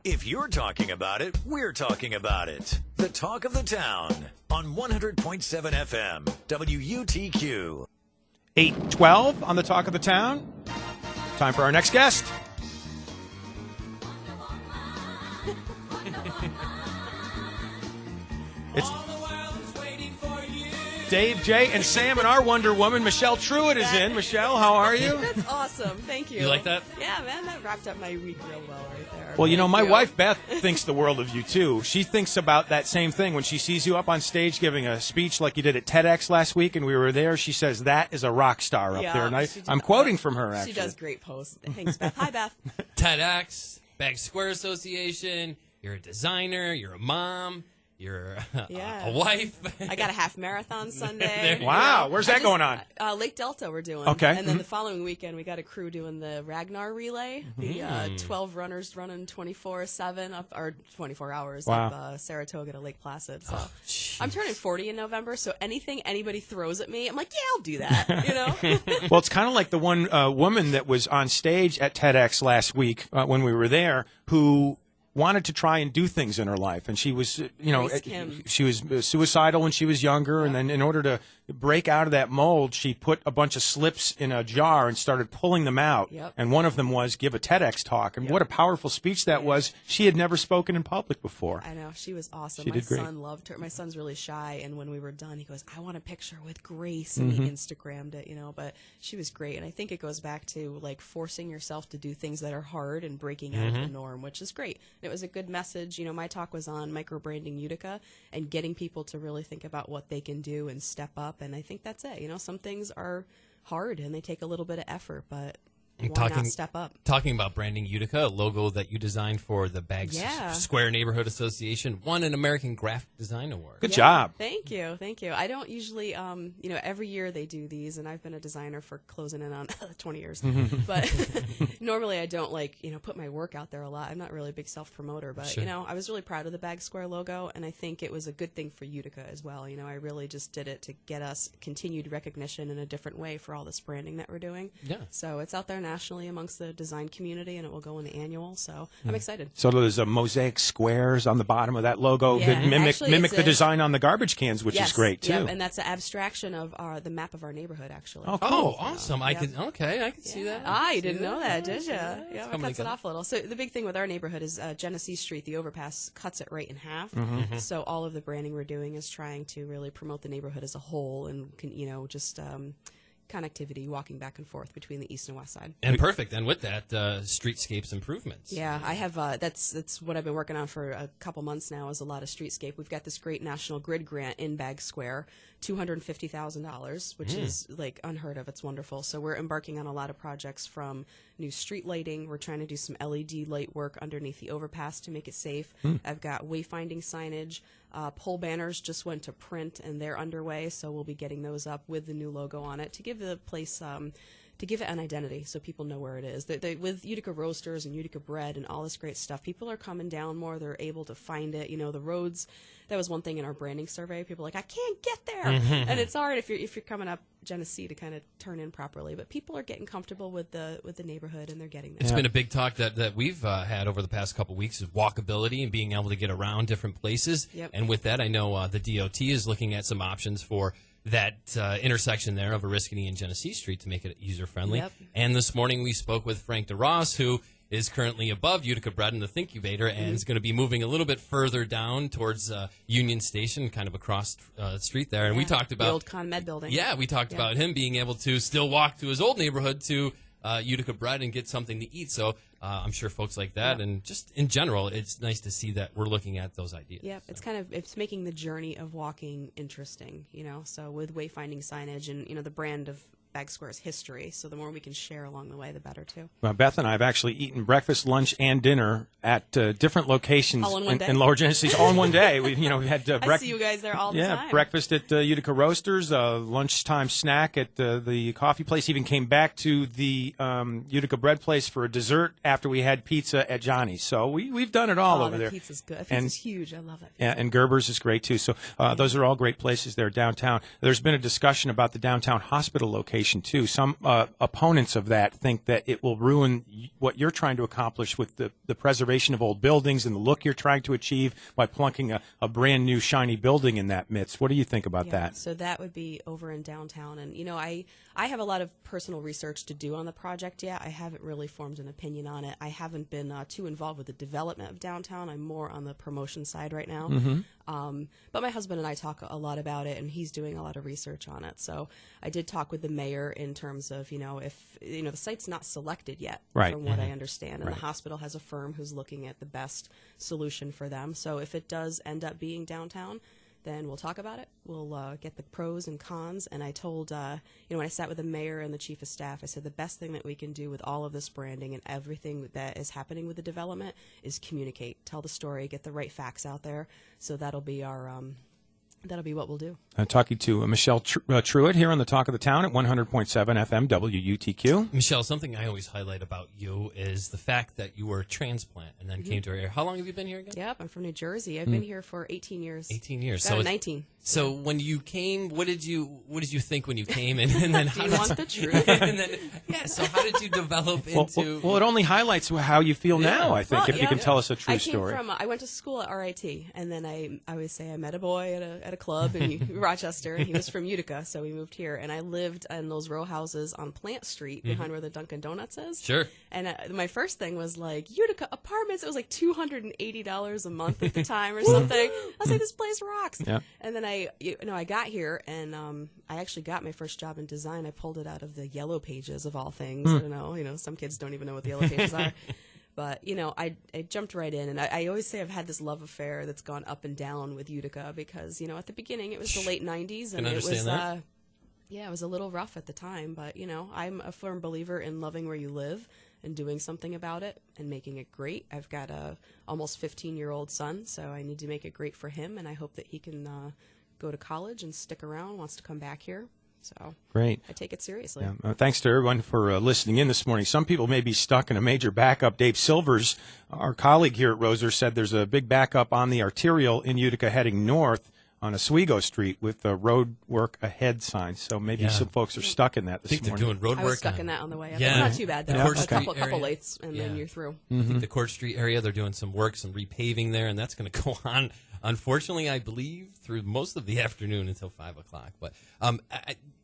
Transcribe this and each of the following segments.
If you're talking about it, we're talking about it. The talk of the town on 100.7 FM, WUTQ. 8:12 on the talk of the town. Time for our next guest. It's Dave, Jay, and Sam, and our Wonder Woman, Michelle Truett, is in. Michelle, how are you? That's awesome. Thank you. You like that? Yeah, man, that wrapped up my week real well right there. Well, you know, my wife, Beth, thinks the world of you, too. She thinks about that same thing. When she sees you up on stage giving a speech like you did at TEDx last week, and we were there, she says, that is a rock star up there. And I'm quoting from her, actually. She does great posts. Thanks, Beth. Hi, Beth. TEDx, Bagg Square Association, you're a designer, you're a mom. You're a wife. I got a half marathon Sunday. Wow. Where's that going on? Lake Delta we're doing. Okay. And then the following weekend we got a crew doing the Ragnar Relay. The 12 runners running 24/7 up, or 24 hours up Saratoga to Lake Placid. So I'm turning 40 in November, so anything anybody throws at me, I'm like, yeah, I'll do that. You know? Well, it's kind of like the one woman that was on stage at TEDx last week when we were there who wanted to try and do things in her life, and she was, she was suicidal when she was younger, and then in order to break out of that mold, she put a bunch of slips in a jar and started pulling them out, and one of them was give a TEDx talk, and what a powerful speech that was. She had never spoken in public before. I know, she was awesome. She My did great. son loved her. My son's really shy, and when we were done, he goes, I want a picture with Grace, and he Instagrammed it, but she was great, and I think it goes back to, like, forcing yourself to do things that are hard and breaking out of the norm, which is great. It was a good message. My talk was on microbranding Utica and getting people to really think about what they can do and step up, and I think that's it. Some things are hard and they take a little bit of effort, but why not step up? Talking about branding Utica, a logo that you designed for the Bagg Square Neighborhood Association, won an American Graphic Design Award. Good job. Thank you. I don't usually, every year they do these, and I've been a designer for closing in on 20 years. But normally I don't put my work out there a lot. I'm not really a big self-promoter, but I was really proud of the Bagg Square logo, and I think it was a good thing for Utica as well. I really just did it to get us continued recognition in a different way for all this branding that we're doing. Yeah. So it's out there nationally amongst the design community, and it will go in the annual, so I'm excited. So there's a mosaic squares on the bottom of that logo that mimic the design on the garbage cans, which is great too. Yep, and that's an abstraction of the map of our neighborhood, actually. Oh, cool. Awesome. I could see that. You didn't know that, did you? Yeah, it cuts it off a little. So the big thing with our neighborhood is Genesee Street, the overpass cuts it right in half. So all of the branding we're doing is trying to really promote the neighborhood as a whole, and just connectivity, walking back and forth between the east and west side. And perfect. And with that, streetscapes improvements. Yeah, I have. That's what I've been working on for a couple months now. Is a lot of streetscape. We've got this great national grid grant in Bagg Square, $250,000, which is like unheard of. It's wonderful. So we're embarking on a lot of projects, from new street lighting. We're trying to do some LED light work underneath the overpass to make it safe. I've got wayfinding signage. Pole banners just went to print, and they're underway, so we'll be getting those up with the new logo on it to give the place to give it an identity so people know where it is. With Utica Roasters and Utica Bread and all this great stuff, people are coming down more. They're able to find it. The roads, that was one thing in our branding survey. People are like, I can't get there. And it's hard if you're coming up Genesee to kind of turn in properly. But people are getting comfortable with the neighborhood, and they're getting there. It's been a big talk that we've had over the past couple of weeks is walkability and being able to get around different places. Yep. And with that, I know the DOT is looking at some options for that intersection there of Oriskany and Genesee Street to make it user-friendly. Yep. And this morning we spoke with Frank DeRoss, who is currently above Utica Bread in the Thinkubator and is going to be moving a little bit further down towards Union Station, kind of across the street there. And we talked about the old ConMed building. Yeah, we talked about him being able to still walk to his old neighborhood to Utica Bread and get something to eat. So I'm sure folks like that, and just in general, it's nice to see that we're looking at those ideas. Yeah, it's making the journey of walking interesting, so with wayfinding signage and, the brand of Bagg Square's history, so the more we can share along the way, the better, too. Well, Beth and I have actually eaten breakfast, lunch, and dinner at different locations in Lower Genesee, all in one day. We had I see you guys there all the time. Breakfast at Utica Roasters, lunchtime snack at the coffee place. Even came back to the Utica Bread place for a dessert after we had pizza at Johnny's. So we've done it all over there. Pizza's good. Pizza's huge. I love it. Yeah, and Gerber's is great too. So those are all great places there downtown. There's been a discussion about the downtown hospital location preservation too. Some opponents of that think that it will ruin what you're trying to accomplish with the preservation of old buildings and the look you're trying to achieve by plunking a brand new shiny building in that midst. What do you think about that? So that would be over in downtown. And, I have a lot of personal research to do on the project yet. I haven't really formed an opinion on it. I haven't been too involved with the development of downtown. I'm more on the promotion side right now. But my husband and I talk a lot about it, and he's doing a lot of research on it. So I did talk with the mayor in terms of, if, the site's not selected yet, from what I understand. And the hospital has a firm who's looking at the best solution for them. So if it does end up being downtown, then we'll talk about it. We'll get the pros and cons. And I told, when I sat with the mayor and the chief of staff, I said the best thing that we can do with all of this branding and everything that is happening with the development is communicate, tell the story, get the right facts out there. So that'll be our that'll be what we'll do. Talking to Michelle Truett here on the Talk of the Town at 100.7 FM WUTQ. Michelle, something I always highlight about you is the fact that you were a transplant and then came to our area. How long have you been here again? Yep, I'm from New Jersey. I've been here for 18 years. 18 years. So 19. So when you came, what did you think when you came? And then do you want the truth? And then, so how did you develop into? Well, it only highlights how you feel now. I think if you can tell us a true story. I went to school at RIT, and then I always say I met a boy at a club in Rochester, and he was from Utica, so we moved here, and I lived in those row houses on Plant Street behind where the Dunkin' Donuts is. Sure. And my first thing was like Utica apartments. It was like $280 a month at the time or something. I was like, this place rocks. Yeah. And then I got here, and I actually got my first job in design. I pulled it out of the Yellow Pages of all things. I don't know, some kids don't even know what the Yellow Pages are. But, I jumped right in, and I always say I've had this love affair that's gone up and down with Utica because, at the beginning it was the late 90s, and it was, it was a little rough at the time. But, I'm a firm believer in loving where you live and doing something about it and making it great. I've got a almost 15-year-old son, so I need to make it great for him, and I hope that he can go to college and stick around, wants to come back here. So great. I take it seriously. Yeah. Thanks to everyone for listening in this morning. Some people may be stuck in a major backup. Dave Silvers, our colleague here at Roser, said there's a big backup on the arterial in Utica heading north on Oswego Street with the road work ahead sign. So maybe some folks are stuck in that this morning. I think they're doing road work. I was stuck in that on the way up. Yeah. It's not too bad, though. Yeah. A couple lights, and then you're through. I think the Court Street area, they're doing some work, some repaving there, and that's going to go on, unfortunately, I believe, through most of the afternoon until 5 o'clock. But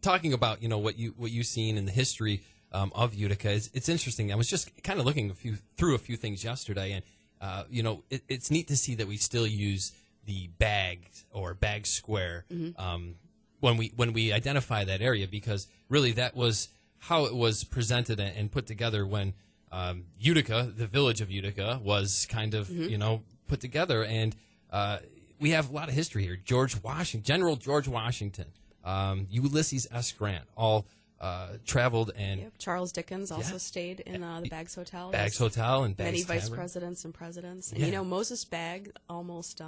talking about, what you've seen in the history of Utica, it's interesting. I was just kind of looking through a few things yesterday, and, it's neat to see that we still use the Bagg or Bagg Square when we identify that area, because really that was how it was presented and put together when Utica, the village of Utica, was kind of put together. And we have a lot of history here. General George Washington, Ulysses S. Grant, all traveled, and Charles Dickens also stayed in the Baggs Hotel. Baggs Hotel and Baggs many vice Tavern. presidents and presidents. And Moses Bagg almost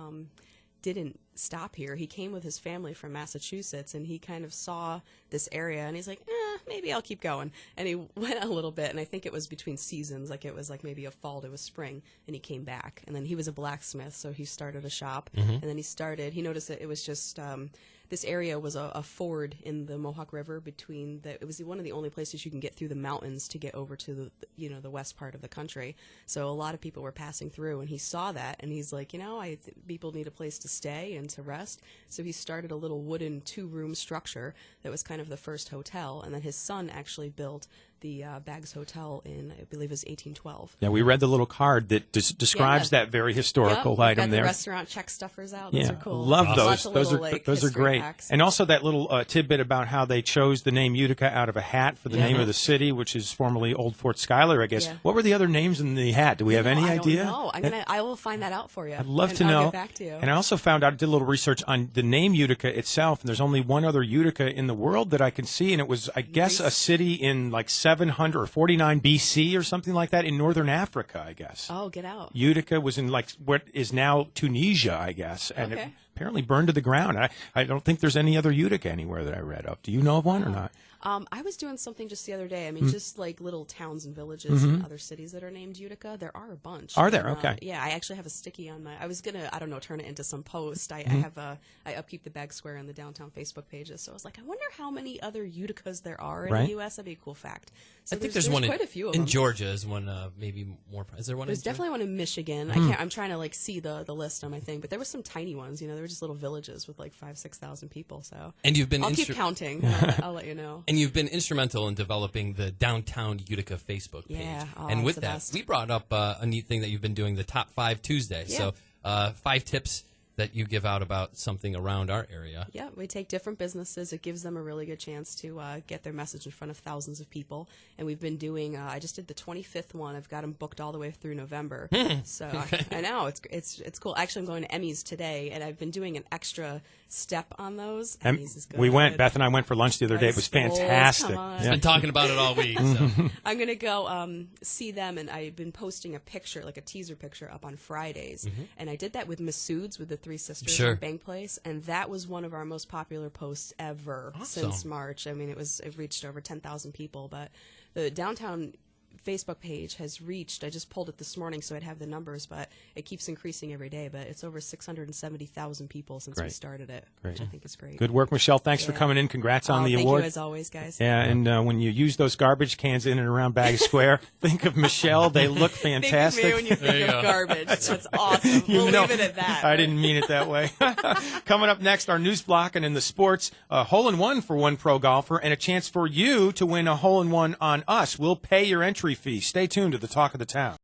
didn't stop here. He came with his family from Massachusetts, and he kind of saw this area, and he's like, maybe I'll keep going. And he went a little bit, and I think it was between seasons, like it was like maybe a fall to a spring, and he came back. And then he was a blacksmith, so he started a shop, and then he noticed that it was just this area was a ford in the Mohawk River it was one of the only places you can get through the mountains to get over to the west part of the country. So a lot of people were passing through, and he saw that, and he's like, people need a place to stay and to rest. So he started a little wooden 2-room structure that was kind of the first hotel, and then his son actually built the Baggs Hotel in, I believe, it was 1812. Yeah, we read the little card that describes that very historical item there. The restaurant check stuffers out. Those are cool. Love those. Awesome. Those are great. Hacks. And also that little tidbit about how they chose the name Utica out of a hat for the name of the city, which is formerly Old Fort Schuyler, I guess. Yeah. What were the other names in the hat? Do we have any idea? No, I will find that out for you. I'd love to know. I'll get back to you. And I also found out, I did a little research on the name Utica itself, and there's only one other Utica in the world that I can see, and it was, I guess, a city in like 700 or 49 BC or something like that in northern Africa, I guess. Oh, get out. Utica was in like what is now Tunisia, I guess. And apparently burned to the ground. I don't think there's any other Utica anywhere that I read of. Do you know of one or not? I was doing something just the other day. I mean, just like little towns and villages and other cities that are named Utica. There are a bunch. Are there? And, okay. Yeah, I actually have a sticky on my. I was gonna, I don't know, turn it into some post. I upkeep the Bagg Square and the downtown Facebook pages. So I was like, I wonder how many other Uticas there are in the U.S. That'd be a cool fact. So I think there's one quite a few of in them. Georgia. Is one maybe more? Is there one? There's in Georgia? definitely one in Michigan. I can't. I'm trying to like see the list on my thing, but there were some tiny ones. You know, they were just little villages with like 5,000-6,000 people. So and you've been I'll keep counting. I'll let you know. And you've been instrumental in developing the Downtown Utica Facebook page. Yeah, and with the that, best. we brought up a neat thing that you've been doing, the Top 5 Tuesday. Yeah. So 5 tips that you give out about something around our area. Yeah, we take different businesses. It gives them a really good chance to get their message in front of thousands of people. And we've been doing, I just did the 25th one. I've got them booked all the way through November. So I know, it's cool. Actually, I'm going to Emmy's today, and I've been doing an extra step on those. Emmy's is good. We went, Beth and I went for lunch the other day. It was fantastic. Come on. I've been talking about it all week. So. I'm going to go see them, and I've been posting a picture, like a teaser picture, up on Fridays. And I did that with Massoud's, with the 3 sisters Sure. from Bank Place, and that was one of our most popular posts ever since March. I mean, it reached over 10,000 people, but the downtown Facebook page has reached, I just pulled it this morning so I'd have the numbers, but it keeps increasing every day, but it's over 670,000 people since we started it, which I think is great. Good work, Michelle. Thanks for coming in. Congrats on the award. Thank you as always, guys. Yeah, and when you use those garbage cans in and around Bagg Square, think of Michelle. They look fantastic. Think of me when you think of garbage. That's awesome. We'll leave it at that. I didn't mean it that way. Coming up next, our news block, and in the sports, a hole-in-one for one pro golfer and a chance for you to win a hole-in-one on us. We'll pay your entry fee. Stay tuned to the Talk of the Town.